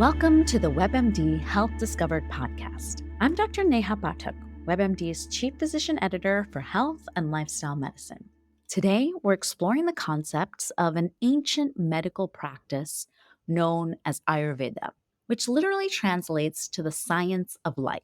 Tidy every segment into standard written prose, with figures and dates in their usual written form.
Welcome to the WebMD Health Discovered podcast. I'm Dr. Neha Pathak, WebMD's Chief Physician Editor for Health and Lifestyle Medicine. Today, we're exploring the concepts of an ancient medical practice known as Ayurveda, which literally translates to the science of life.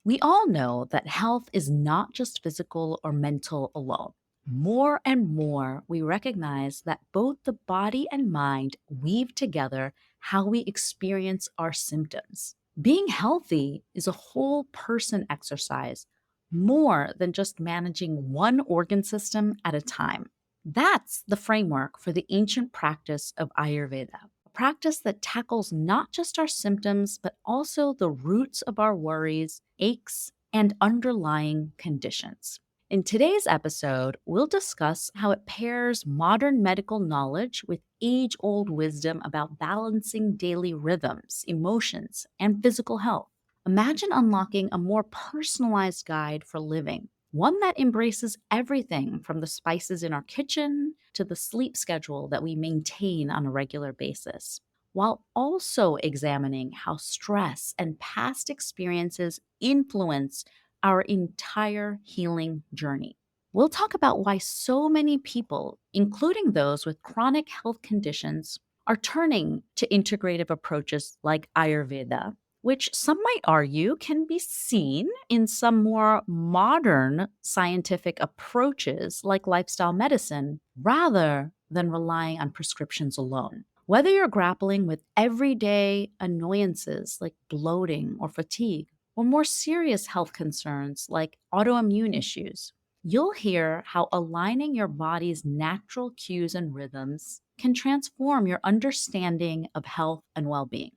We all know that health is not just physical or mental alone. More and more, we recognize that both the body and mind weave together how we experience our symptoms. Being healthy is a whole person exercise, more than just managing one organ system at a time. That's the framework for the ancient practice of Ayurveda, a practice that tackles not just our symptoms, but also the roots of our worries, aches, and underlying conditions. In today's episode, we'll discuss how it pairs modern medical knowledge with age-old wisdom about balancing daily rhythms, emotions, and physical health. Imagine unlocking a more personalized guide for living, one that embraces everything from the spices in our kitchen to the sleep schedule that we maintain on a regular basis, while also examining how stress and past experiences influence our entire healing journey. We'll talk about why so many people, including those with chronic health conditions, are turning to integrative approaches like Ayurveda, which some might argue can be seen in some more modern scientific approaches like lifestyle medicine, rather than relying on prescriptions alone. Whether you're grappling with everyday annoyances like bloating or fatigue, or more serious health concerns like autoimmune issues, you'll hear how aligning your body's natural cues and rhythms can transform your understanding of health and well-being.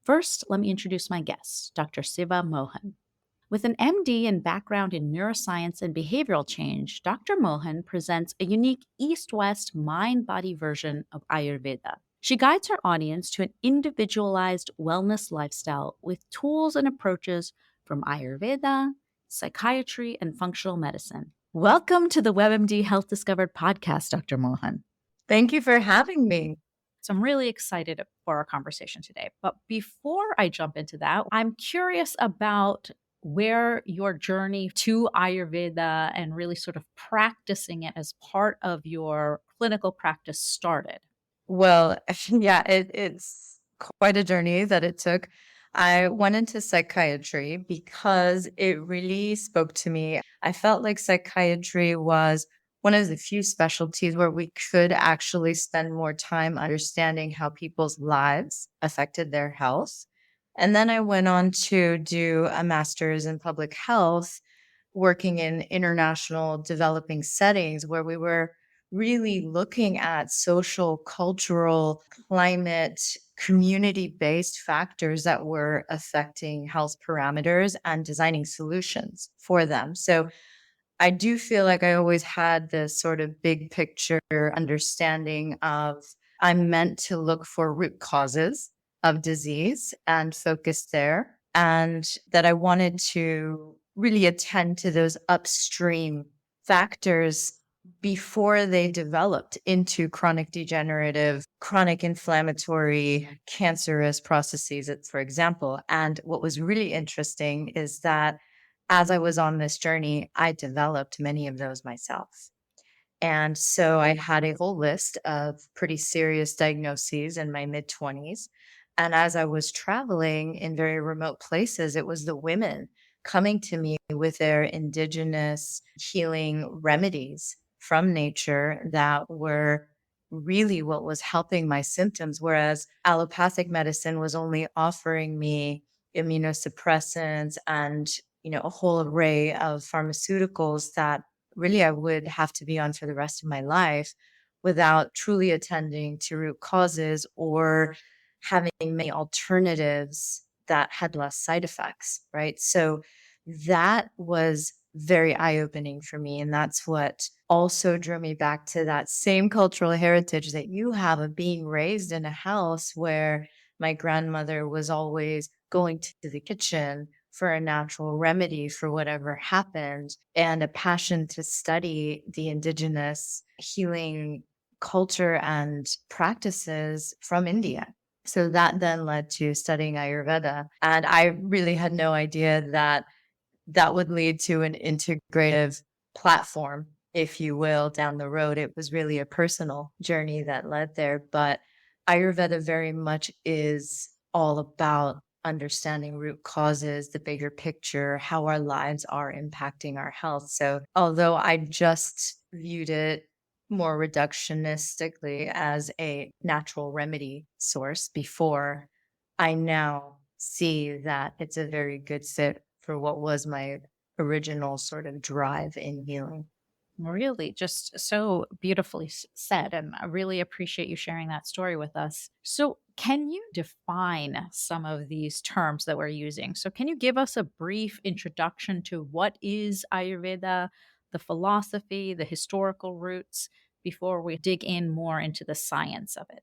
First, let me introduce my guest, Dr. Siva Mohan. With an MD and background in neuroscience and behavioral change, Dr. Mohan presents a unique East-West mind-body version of Ayurveda. She guides her audience to an individualized wellness lifestyle with tools and approaches from Ayurveda, psychiatry, and functional medicine. Welcome to the WebMD Health Discovered podcast, Dr. Mohan. Thank you for having me. So I'm really excited for our conversation today. But before I jump into that, I'm curious about where your journey to Ayurveda and really sort of practicing it as part of your clinical practice started. Well, yeah, it's quite a journey that it took. I went into psychiatry because it really spoke to me. I felt like psychiatry was one of the few specialties where we could actually spend more time understanding how people's lives affected their health. And then I went on to do a master's in public health, working in international developing settings where we were really looking at social, cultural, climate, community-based factors that were affecting health parameters and designing solutions for them. So I do feel like I always had this sort of big picture understanding of I'm meant to look for root causes of disease and focus there, and that I wanted to really attend to those upstream factors before they developed into chronic degenerative, chronic inflammatory, cancerous processes, for example. And what was really interesting is that as I was on this journey, I developed many of those myself. And so I had a whole list of pretty serious diagnoses in my mid 20s. And as I was traveling in very remote places, it was the women coming to me with their indigenous healing remedies from nature that were really what was helping my symptoms. Whereas allopathic medicine was only offering me immunosuppressants and, a whole array of pharmaceuticals that really I would have to be on for the rest of my life without truly attending to root causes or having many alternatives that had less side effects, right? So that was very eye-opening for me. And that's what also drew me back to that same cultural heritage that you have of being raised in a house where my grandmother was always going to the kitchen for a natural remedy for whatever happened, and a passion to study the indigenous healing culture and practices from India. So that then led to studying Ayurveda. And I really had no idea that that would lead to an integrative platform, if you will, down the road. It was really a personal journey that led there. But Ayurveda very much is all about understanding root causes, the bigger picture, how our lives are impacting our health. So, although I just viewed it more reductionistically as a natural remedy source before, I now see that it's a very good fit for what was my original sort of drive in healing. Really, just so beautifully said. And I really appreciate you sharing that story with us. So, can you define some of these terms that we're using? So, can you give us a brief introduction to what is Ayurveda, the philosophy, the historical roots, before we dig in more into the science of it?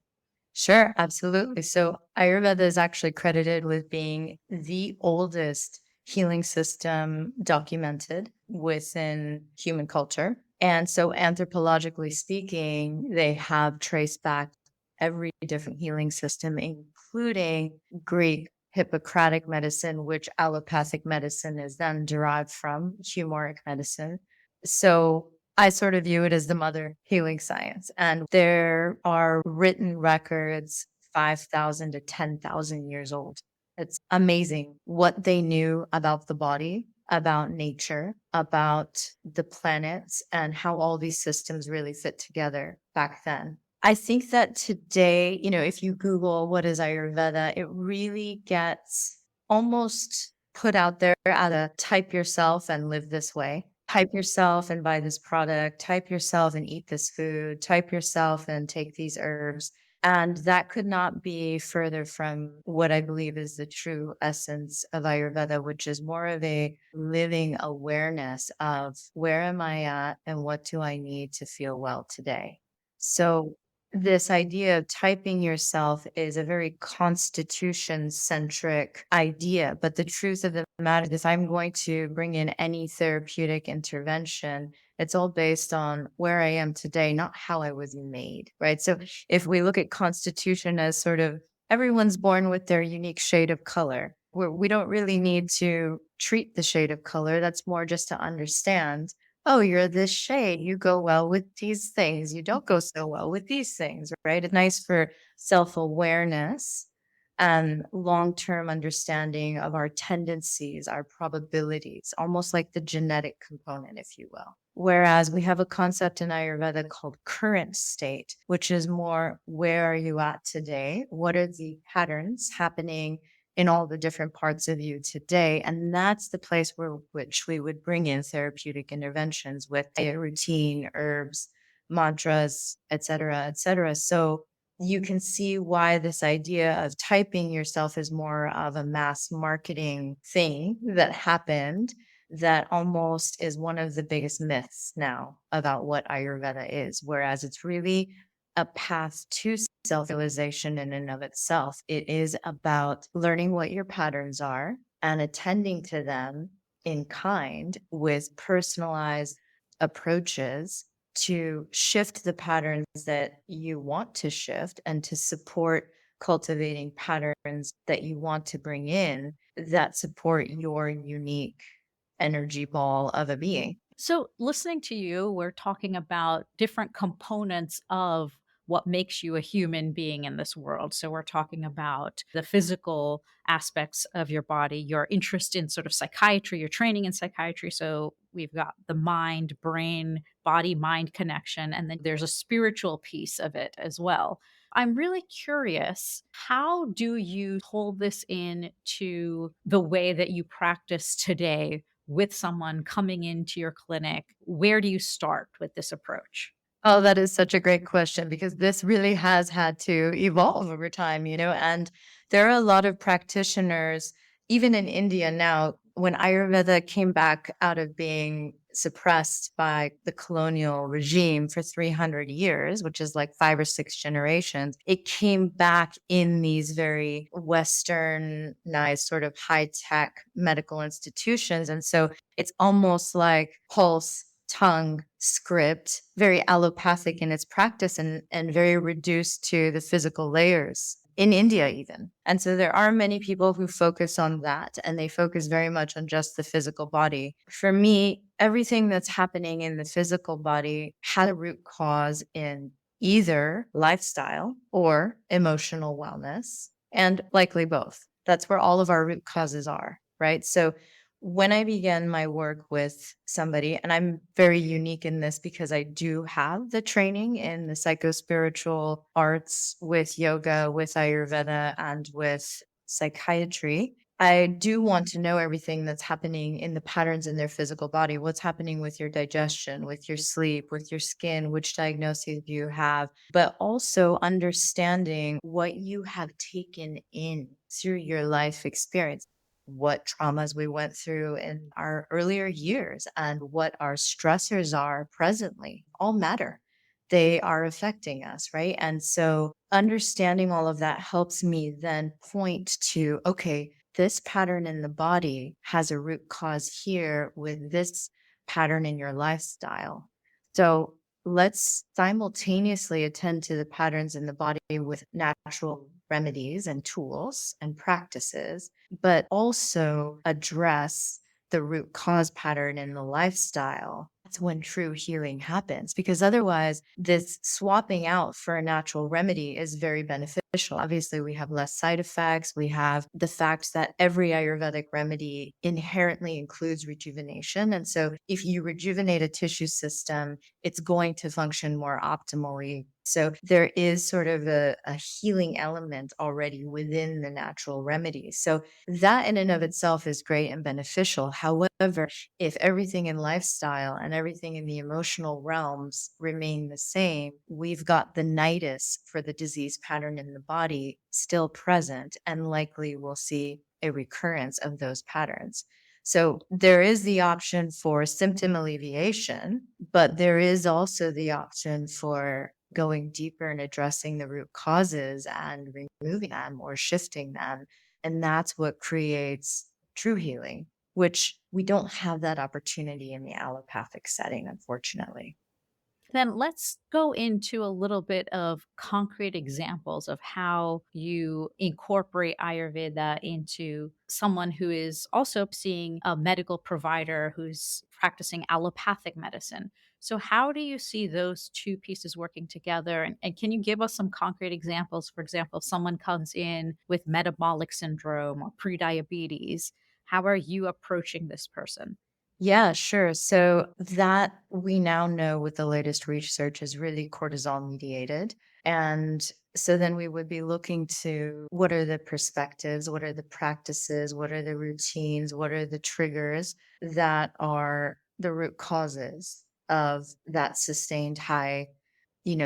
Sure, absolutely. So Ayurveda is actually credited with being the oldest healing system documented within human culture. And so, anthropologically speaking, they have traced back every different healing system, including Greek Hippocratic medicine, which allopathic medicine is then derived from, Humoric medicine. So, I sort of view it as the mother healing science. And there are written records 5,000 to 10,000 years old. It's amazing what they knew about the body, about nature, about the planets, and how all these systems really fit together back then. I think that today, if you Google what is Ayurveda, it really gets almost put out there at a type yourself and live this way. Type yourself and buy this product, type yourself and eat this food, type yourself and take these herbs. And that could not be further from what I believe is the true essence of Ayurveda, which is more of a living awareness of where am I at and what do I need to feel well today. So, this idea of typing yourself is a very constitution centric idea. But the truth of the matter is, if I'm going to bring in any therapeutic intervention, it's all based on where I am today, not how I was made, right? So if we look at constitution as sort of everyone's born with their unique shade of color, where we don't really need to treat the shade of color. That's more just to understand, oh, you're this shade. You go well with these things. You don't go so well with these things, right? It's nice for self awareness and long term understanding of our tendencies, our probabilities, almost like the genetic component, if you will. Whereas we have a concept in Ayurveda called current state, which is more where are you at today? What are the patterns happening in all the different parts of you today? And that's the place where which we would bring in therapeutic interventions with a routine, herbs, mantras, et cetera, et cetera. So you can see why this idea of typing yourself is more of a mass marketing thing that happened that almost is one of the biggest myths now about what Ayurveda is, whereas it's really a path to self realization in and of itself. It is about learning what your patterns are and attending to them in kind with personalized approaches to shift the patterns that you want to shift and to support cultivating patterns that you want to bring in that support your unique energy ball of a being. So, listening to you, we're talking about different components of what makes you a human being in this world. So, we're talking about the physical aspects of your body, your interest in sort of psychiatry, your training in psychiatry. So, we've got the mind, brain, body, mind connection. And then there's a spiritual piece of it as well. I'm really curious, how do you hold this in to the way that you practice today with someone coming into your clinic? Where do you start with this approach? Oh, that is such a great question because this really has had to evolve over time, and there are a lot of practitioners, even in India now, when Ayurveda came back out of being suppressed by the colonial regime for 300 years, which is like 5 or 6 generations, it came back in these very westernized, sort of high tech medical institutions. And so it's almost like pulse tongue script, very allopathic in its practice and very reduced to the physical layers in India, even. And so there are many people who focus on that and they focus very much on just the physical body. For me, everything that's happening in the physical body had a root cause in either lifestyle or emotional wellness, and likely both. That's where all of our root causes are, right? So when I began my work with somebody, and I'm very unique in this because I do have the training in the psychospiritual arts with yoga, with Ayurveda, and with psychiatry. I do want to know everything that's happening in the patterns in their physical body. What's happening with your digestion, with your sleep, with your skin, which diagnoses you have, but also understanding what you have taken in through your life experience, what traumas we went through in our earlier years and what our stressors are presently all matter. They are affecting us, right? And so understanding all of that helps me then point to, okay, this pattern in the body has a root cause here with this pattern in your lifestyle. So let's simultaneously attend to the patterns in the body with natural remedies and tools and practices, but also address the root cause pattern in the lifestyle. That's when true healing happens, because otherwise, this swapping out for a natural remedy is very beneficial. Obviously, we have less side effects. We have the fact that every Ayurvedic remedy inherently includes rejuvenation. And so, if you rejuvenate a tissue system, it's going to function more optimally. So there is sort of a healing element already within the natural remedies. So that in and of itself is great and beneficial. However, if everything in lifestyle and everything in the emotional realms remain the same, we've got the nidus for the disease pattern in the body still present, and likely we'll see a recurrence of those patterns. So there is the option for symptom alleviation, but there is also the option for going deeper and addressing the root causes and removing them or shifting them. And that's what creates true healing, which we don't have that opportunity in the allopathic setting, unfortunately. Then let's go into a little bit of concrete examples of how you incorporate Ayurveda into someone who is also seeing a medical provider who's practicing allopathic medicine. So, how do you see those two pieces working together? And can you give us some concrete examples? For example, if someone comes in with metabolic syndrome or prediabetes, how are you approaching this person? Yeah, sure. So that we now know with the latest research is really cortisol mediated. And so then we would be looking to what are the perspectives, what are the practices, what are the routines, what are the triggers that are the root causes of that sustained high,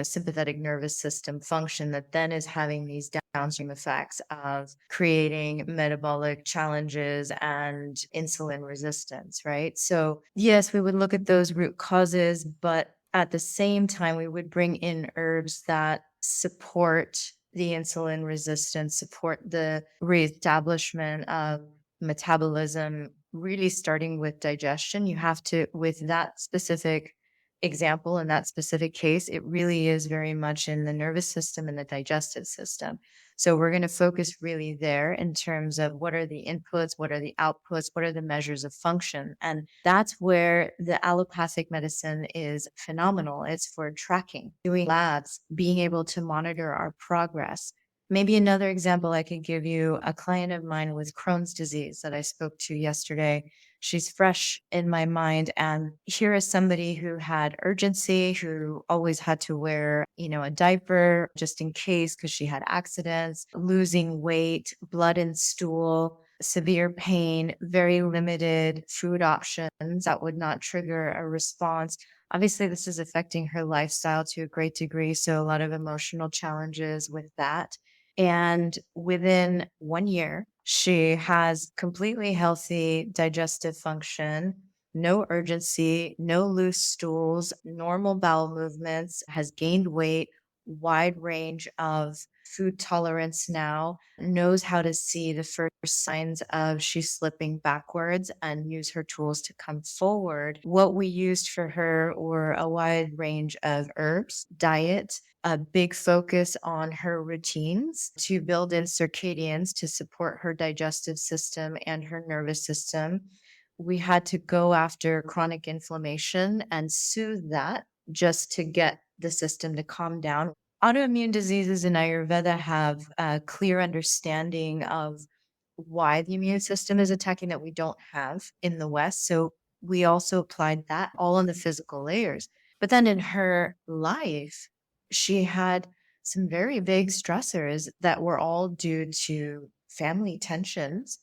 sympathetic nervous system function that then is having these downstream effects of creating metabolic challenges and insulin resistance, right? So, yes, we would look at those root causes, but at the same time, we would bring in herbs that support the insulin resistance, support the reestablishment of metabolism, really starting with digestion. You have to, with that specific example in that specific case, it really is very much in the nervous system and the digestive system. So we're going to focus really there in terms of what are the inputs, what are the outputs, what are the measures of function. And that's where the allopathic medicine is phenomenal. It's for tracking, doing labs, being able to monitor our progress. Maybe another example I could give you, a client of mine with Crohn's disease that I spoke to yesterday. She's fresh in my mind. And here is somebody who had urgency, who always had to wear, a diaper just in case because she had accidents, losing weight, blood and stool, severe pain, very limited food options that would not trigger a response. Obviously, this is affecting her lifestyle to a great degree. So, a lot of emotional challenges with that. And within 1 year, she has completely healthy digestive function, no urgency, no loose stools, normal bowel movements, has gained weight, wide range of food tolerance now, knows how to see the first signs of she's slipping backwards and use her tools to come forward. What we used for her were a wide range of herbs, diet, a big focus on her routines to build in circadians to support her digestive system and her nervous system. We had to go after chronic inflammation and soothe that just to get the system to calm down. Autoimmune diseases in Ayurveda have a clear understanding of why the immune system is attacking that we don't have in the West. So we also applied that all on the physical layers. But then in her life, she had some very big stressors that were all due to family tensions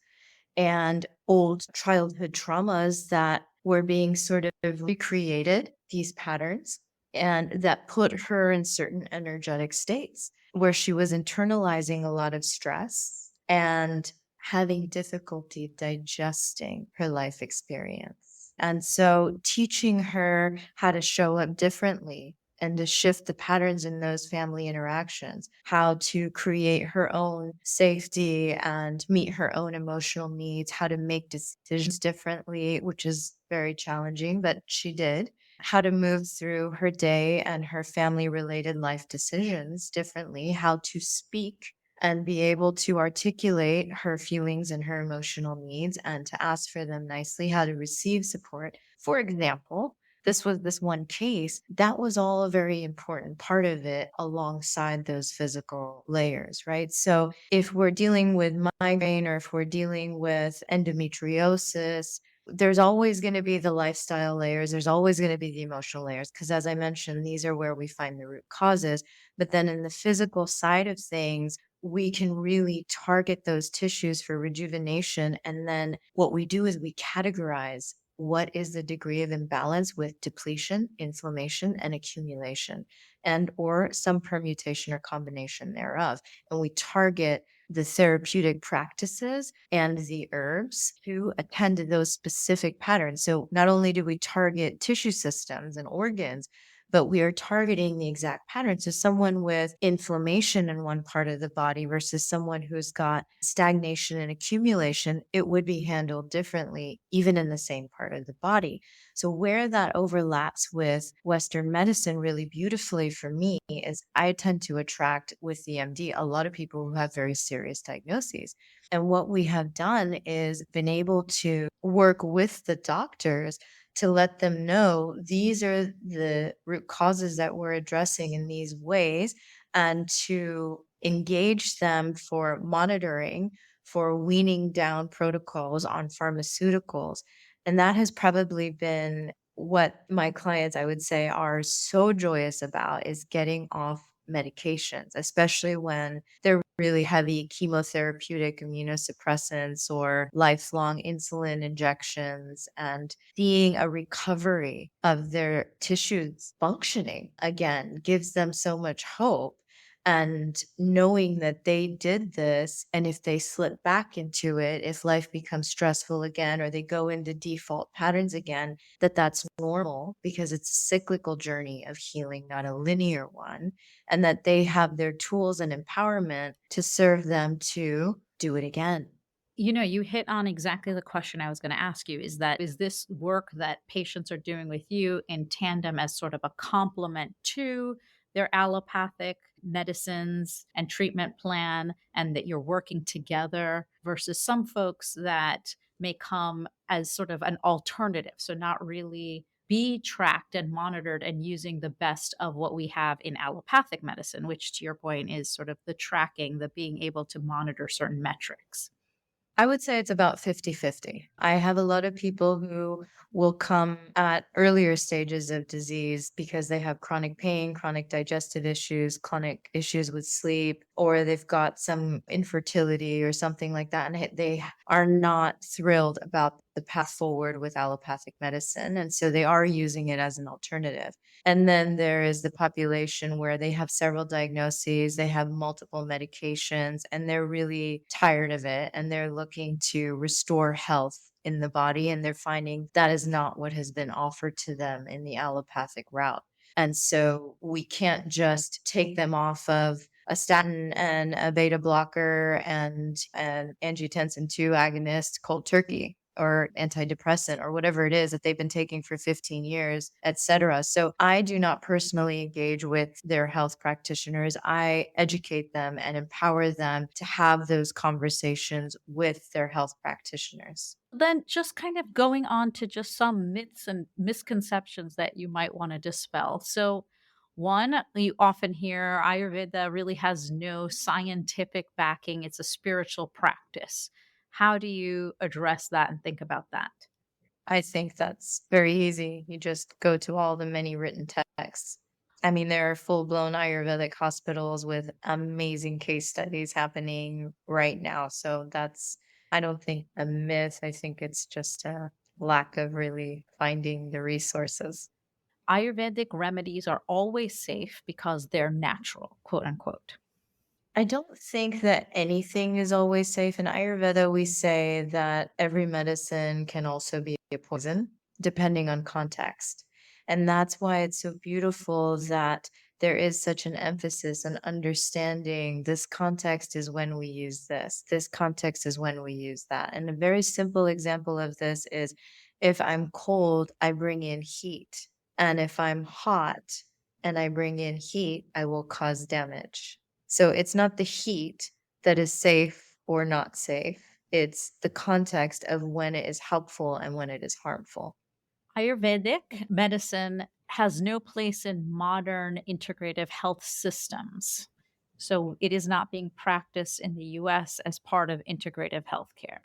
and old childhood traumas that were being sort of recreated, these patterns, and that put her in certain energetic states where she was internalizing a lot of stress and having difficulty digesting her life experience. And so teaching her how to show up differently and to shift the patterns in those family interactions, how to create her own safety and meet her own emotional needs, how to make decisions differently, which is very challenging, but she did, how to move through her day and her family related life decisions differently, how to speak and be able to articulate her feelings and her emotional needs and to ask for them nicely, how to receive support. For example, this was this one case, that was all a very important part of it alongside those physical layers, right? So if we're dealing with migraine or if we're dealing with endometriosis, there's always going to be the lifestyle layers. There's always going to be the emotional layers. Because as I mentioned, these are where we find the root causes. But then in the physical side of things, we can really target those tissues for rejuvenation. And then what we do is we categorize what is the degree of imbalance with depletion, inflammation, and accumulation, and or some permutation or combination thereof. And we target the therapeutic practices and the herbs to attend to those specific patterns. So not only do we target tissue systems and organs, but we are targeting the exact pattern. So someone with inflammation in one part of the body versus someone who's got stagnation and accumulation, it would be handled differently, even in the same part of the body. So where that overlaps with Western medicine really beautifully for me is I tend to attract with the MD a lot of people who have very serious diagnoses. And what we have done is been able to work with the doctors to let them know these are the root causes that we're addressing in these ways and to engage them for monitoring, for weaning down protocols on pharmaceuticals. And that has probably been what my clients, I would say, are so joyous about is getting off medications, especially when they're really heavy chemotherapeutic immunosuppressants or lifelong insulin injections and seeing a recovery of their tissues functioning again gives them so much hope. And knowing that they did this, and if they slip back into it, if life becomes stressful again, or they go into default patterns again, that that's normal because it's a cyclical journey of healing, not a linear one, and that they have their tools and empowerment to serve them to do it again. You know, you hit on exactly the question I was going to ask you is this work that patients are doing with you in tandem as sort of a complement to their allopathic medicines and treatment plan, and that you're working together versus some folks that may come as sort of an alternative. So, not really be tracked and monitored and using the best of what we have in allopathic medicine, which to your point is sort of the tracking, the being able to monitor certain metrics. I would say it's about 50-50. I have a lot of people who will come at earlier stages of disease because they have chronic pain, chronic digestive issues, chronic issues with sleep, or they've got some infertility or something like that. And they are not thrilled about the path forward with allopathic medicine. And so they are using it as an alternative. And then there is the population where they have several diagnoses, they have multiple medications, and they're really tired of it. And they're looking to restore health in the body. And they're finding that is not what has been offered to them in the allopathic route. And so we can't just take them off of a statin and a beta blocker and an angiotensin 2 agonist cold turkey or antidepressant or whatever it is that they've been taking for 15 years, et cetera. So I do not personally engage with their health practitioners. I educate them and empower them to have those conversations with their health practitioners. Then just kind of going on to just some myths and misconceptions that you might want to dispel. So, one, you often hear Ayurveda really has no scientific backing, it's a spiritual practice. How do you address that and think about that? I think that's very easy. You just go to all the many written texts. I mean, there are full blown Ayurvedic hospitals with amazing case studies happening right now. So that's, I don't think a myth. I think it's just a lack of really finding the resources. Ayurvedic remedies are always safe because they're natural, quote unquote. I don't think that anything is always safe. In Ayurveda, we say that every medicine can also be a poison, depending on context. And that's why it's so beautiful that there is such an emphasis on understanding this context is when we use this context is when we use that. And a very simple example of this is if I'm cold, I bring in heat. And if I'm hot and I bring in heat, I will cause damage. So it's not the heat that is safe or not safe. It's the context of when it is helpful and when it is harmful. Ayurvedic medicine has no place in modern integrative health systems. So it is not being practiced in the US as part of integrative healthcare.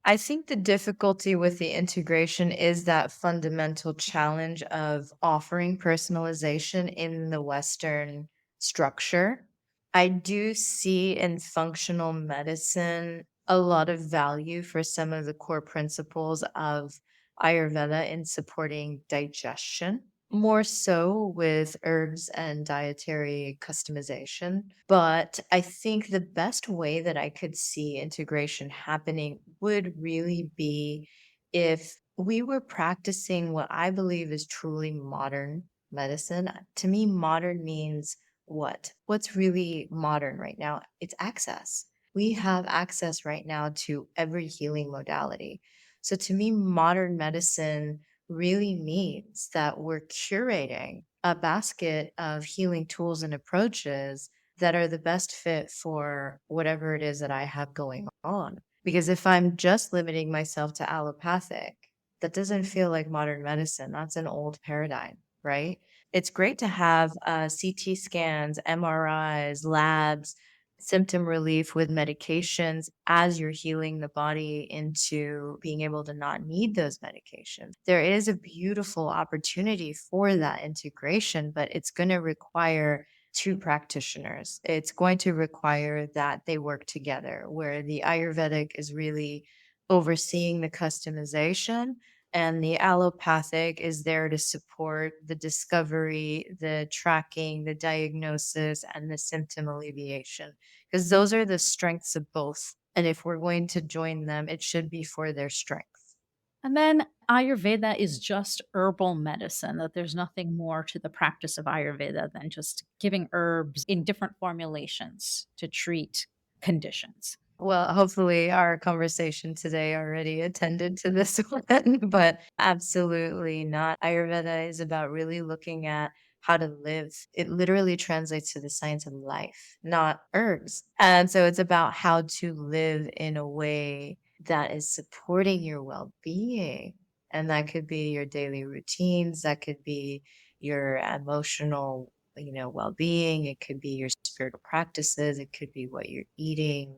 I think the difficulty with the integration is that fundamental challenge of offering personalization in the Western structure. I do see in functional medicine a lot of value for some of the core principles of Ayurveda in supporting digestion, more so with herbs and dietary customization. But I think the best way that I could see integration happening would really be if we were practicing what I believe is truly modern medicine. To me, modern means what? What's really modern right now? It's access. We have access right now to every healing modality. So to me, modern medicine really means that we're curating a basket of healing tools and approaches that are the best fit for whatever it is that I have going on. Because if I'm just limiting myself to allopathic, that doesn't feel like modern medicine. That's an old paradigm, right? It's great to have CT scans, MRIs, labs, symptom relief with medications as you're healing the body into being able to not need those medications. There is a beautiful opportunity for that integration, but it's going to require two practitioners. It's going to require that they work together, where the Ayurvedic is really overseeing the customization and the allopathic is there to support the discovery, the tracking, the diagnosis, and the symptom alleviation because those are the strengths of both. And if we're going to join them, it should be for their strengths. And then Ayurveda is just herbal medicine, that there's nothing more to the practice of Ayurveda than just giving herbs in different formulations to treat conditions. Well, hopefully, our conversation today already attended to this one, but absolutely not. Ayurveda is about really looking at how to live. It literally translates to the science of life, not herbs. And so it's about how to live in a way that is supporting your well being. And that could be your daily routines, that could be your emotional, well being, it could be your spiritual practices, it could be what you're eating,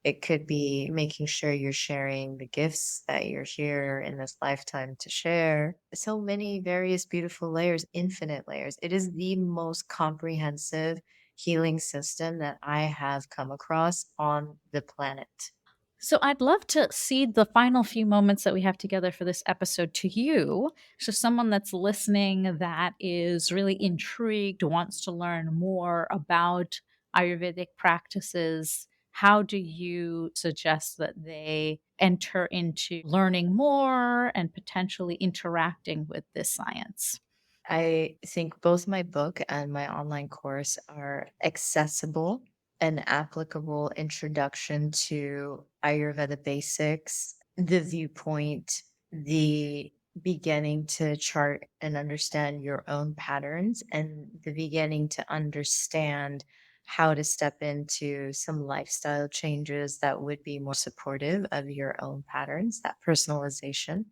it could be making sure you're sharing the gifts that you're here in this lifetime to share. So many various beautiful layers, infinite layers. It is the most comprehensive healing system that I have come across on the planet. So I'd love to cede the final few moments that we have together for this episode to you. So someone that's listening that is really intrigued, wants to learn more about Ayurvedic practices, how do you suggest that they enter into learning more and potentially interacting with this science? I think both my book and my online course are accessible and applicable introduction to Ayurveda basics, the viewpoint, the beginning to chart and understand your own patterns, and the beginning to understand how to step into some lifestyle changes that would be more supportive of your own patterns, that personalization.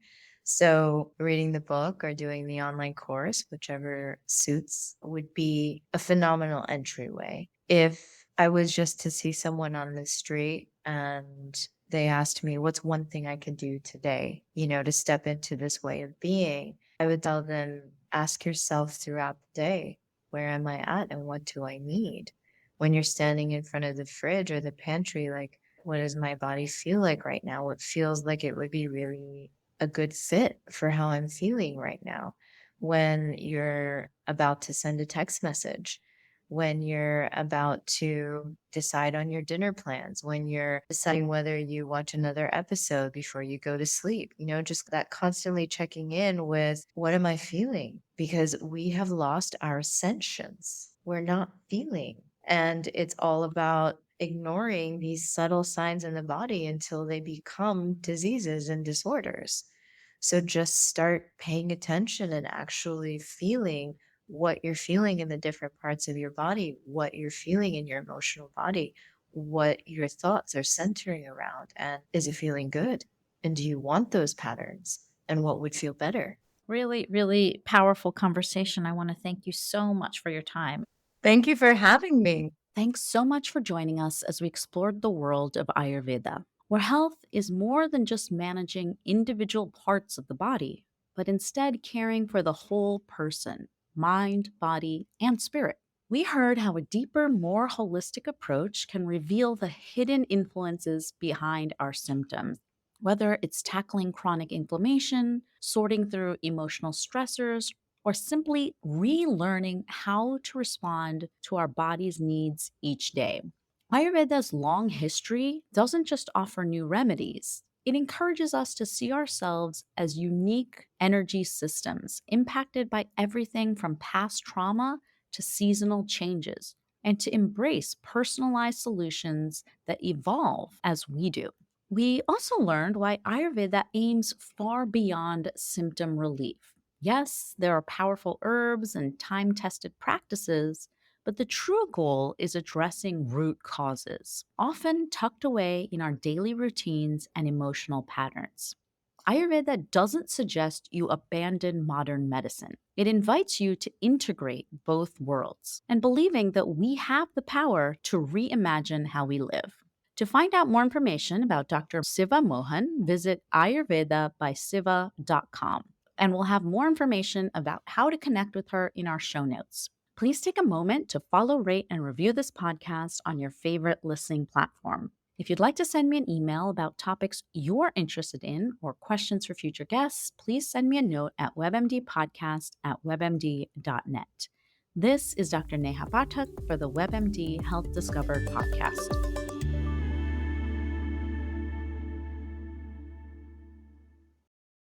So, reading the book or doing the online course, whichever suits, would be a phenomenal entryway. If I was just to see someone on the street and they asked me, what's one thing I could do today, to step into this way of being, I would tell them, ask yourself throughout the day, where am I at and what do I need? When you're standing in front of the fridge or the pantry, like, what does my body feel like right now? What feels like it would be really a good fit for how I'm feeling right now? When you're about to send a text message, when you're about to decide on your dinner plans, when you're deciding whether you watch another episode before you go to sleep, just that constantly checking in with what am I feeling? Because we have lost our sentience. We're not feeling. And it's all about ignoring these subtle signs in the body until they become diseases and disorders. So just start paying attention and actually feeling what you're feeling in the different parts of your body, what you're feeling in your emotional body, what your thoughts are centering around. And is it feeling good? And do you want those patterns? And what would feel better? Really, really powerful conversation. I want to thank you so much for your time. Thank you for having me. Thanks so much for joining us as we explored the world of Ayurveda, where health is more than just managing individual parts of the body, but instead caring for the whole person, mind, body, and spirit. We heard how a deeper, more holistic approach can reveal the hidden influences behind our symptoms. Whether it's tackling chronic inflammation, sorting through emotional stressors, or simply relearning how to respond to our body's needs each day. Ayurveda's long history doesn't just offer new remedies, it encourages us to see ourselves as unique energy systems impacted by everything from past trauma to seasonal changes, and to embrace personalized solutions that evolve as we do. We also learned why Ayurveda aims far beyond symptom relief. Yes, there are powerful herbs and time tested practices, but the true goal is addressing root causes, often tucked away in our daily routines and emotional patterns. Ayurveda doesn't suggest you abandon modern medicine. It invites you to integrate both worlds and believing that we have the power to reimagine how we live. To find out more information about Dr. Siva Mohan, visit ayurvedabysiva.com, and we'll have more information about how to connect with her in our show notes. Please take a moment to follow, rate, and review this podcast on your favorite listening platform. If you'd like to send me an email about topics you're interested in or questions for future guests, please send me a note at webmdpodcast@webmd.net. This is Dr. Neha Pathak for the WebMD Health Discovered podcast.